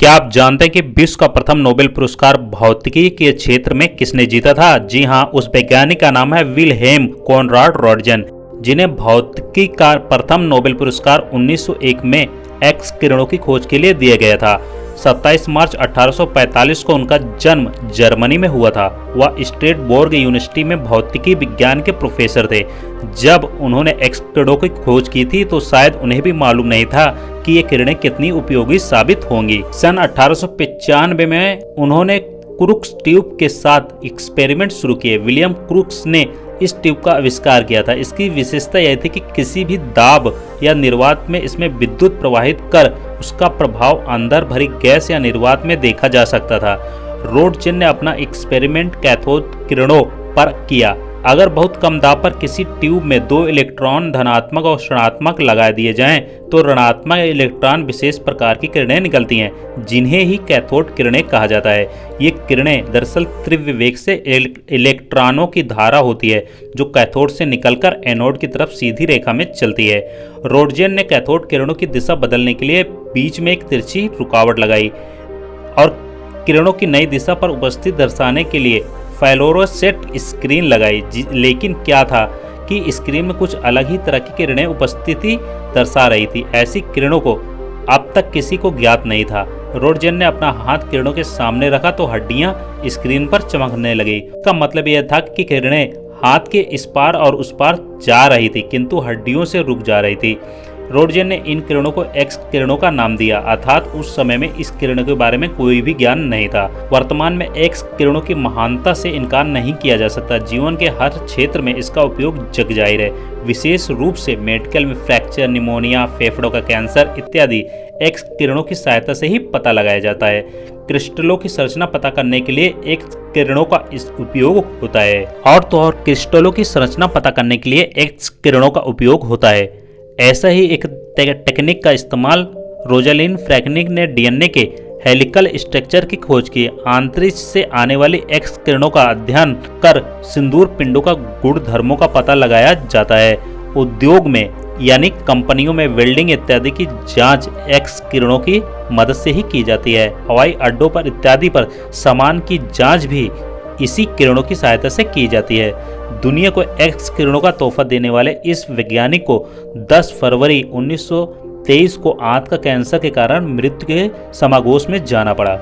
क्या आप जानते हैं कि विश्व का प्रथम नोबेल पुरस्कार भौतिकी के क्षेत्र में किसने जीता था? जी हाँ, उस वैज्ञानिक का नाम है विल्हेम कॉनराड रॉन्ट्जन, जिन्हें भौतिकी का प्रथम नोबेल पुरस्कार 1901 में एक्स किरणों की खोज के लिए दिया गया था। 27 मार्च 1845 को उनका जन्म जर्मनी में हुआ था। वह स्ट्रेसबर्ग यूनिवर्सिटी में भौतिकी विज्ञान के प्रोफेसर थे। जब उन्होंने एक्स किरणों की खोज की थी तो शायद उन्हें भी मालूम नहीं था कि ये किरणें कितनी उपयोगी साबित होंगी। सन 1895 में उन्होंने क्रूक्स ट्यूब के साथ एक्सपेरिमेंट शुरू किए। विलियम क्रूक्स ने इस ट्यूब का आविष्कार किया था। इसकी विशेषता यह थी कि किसी भी दाब या निर्वात में इसमें विद्युत प्रवाहित कर उसका प्रभाव अंदर भरी गैस या निर्वात में देखा जा सकता था। रॉन्ट्जन ने अपना एक्सपेरिमेंट कैथोड किरणों पर किया। अगर बहुत कम दाब पर किसी ट्यूब में 2 इलेक्ट्रॉन धनात्मक और ऋणात्मक लगा दिए जाएं, तो ऋणात्मक इलेक्ट्रॉन विशेष प्रकार की किरणें निकलती हैं, जिन्हें ही कैथोड किरणें कहा जाता है। ये किरणें दरअसल तीव्र वेग से इलेक्ट्रॉनों की धारा होती है, जो कैथोड से निकलकर एनोड की तरफ सीधी रेखा में चलती है। रॉन्ट्जन ने कैथोड किरणों की दिशा बदलने के लिए बीच में एक तिरछी रुकावट लगाई और किरणों की नई दिशा पर उपस्थिति दर्शाने के लिए फ्लोरोसेंट स्क्रीन लगाई। लेकिन क्या था कि स्क्रीन में कुछ अलग ही तरह की किरणें उपस्थिति दर्शा रही थी। ऐसी किरणों को अब तक किसी को ज्ञात नहीं था। रॉन्ट्जन ने अपना हाथ किरणों के सामने रखा तो हड्डियां स्क्रीन पर चमकने लगी। इसका मतलब यह था कि किरणें हाथ के इस पार और उस पार जा रही थी, किंतु हड्डियों से रुक जा रही थी। रॉन्ट्जन ने इन किरणों को एक्स किरणों का नाम दिया, अर्थात उस समय में इस किरणों के बारे में कोई भी ज्ञान नहीं था। वर्तमान में एक्स किरणों की महानता से इनकार नहीं किया जा सकता। जीवन के हर क्षेत्र में इसका उपयोग जग जाहिर है। विशेष रूप से मेडिकल में फ्रैक्चर, निमोनिया, फेफड़ों का कैंसर इत्यादि एक्स किरणों की सहायता से ही पता लगाया जाता है। क्रिस्टलों की संरचना पता करने के लिए एक्स किरणों का उपयोग होता है। और तो और क्रिस्टलों की संरचना पता करने के लिए एक्स किरणों का उपयोग होता है। ऐसा ही एक टेक्निक का इस्तेमाल रोजालिंड फ्रैंकलिन ने डीएनए के हेलिकल स्ट्रक्चर की खोज की। अंतरिक्ष से आने वाली एक्स किरणों का अध्ययन कर सिंदूर पिंडों का गुणधर्मों का पता लगाया जाता है। उद्योग में यानी कंपनियों में वेल्डिंग इत्यादि की जांच एक्स किरणों की मदद से ही की जाती है। हवाई अड्डों पर इत्यादि पर सामान की जांच भी इसी किरणों की सहायता से की जाती है। दुनिया को एक्स किरणों का तोहफा देने वाले इस वैज्ञानिक को 10 फरवरी 1923 को आंत का कैंसर के कारण मृत्यु के समागोश में जाना पड़ा।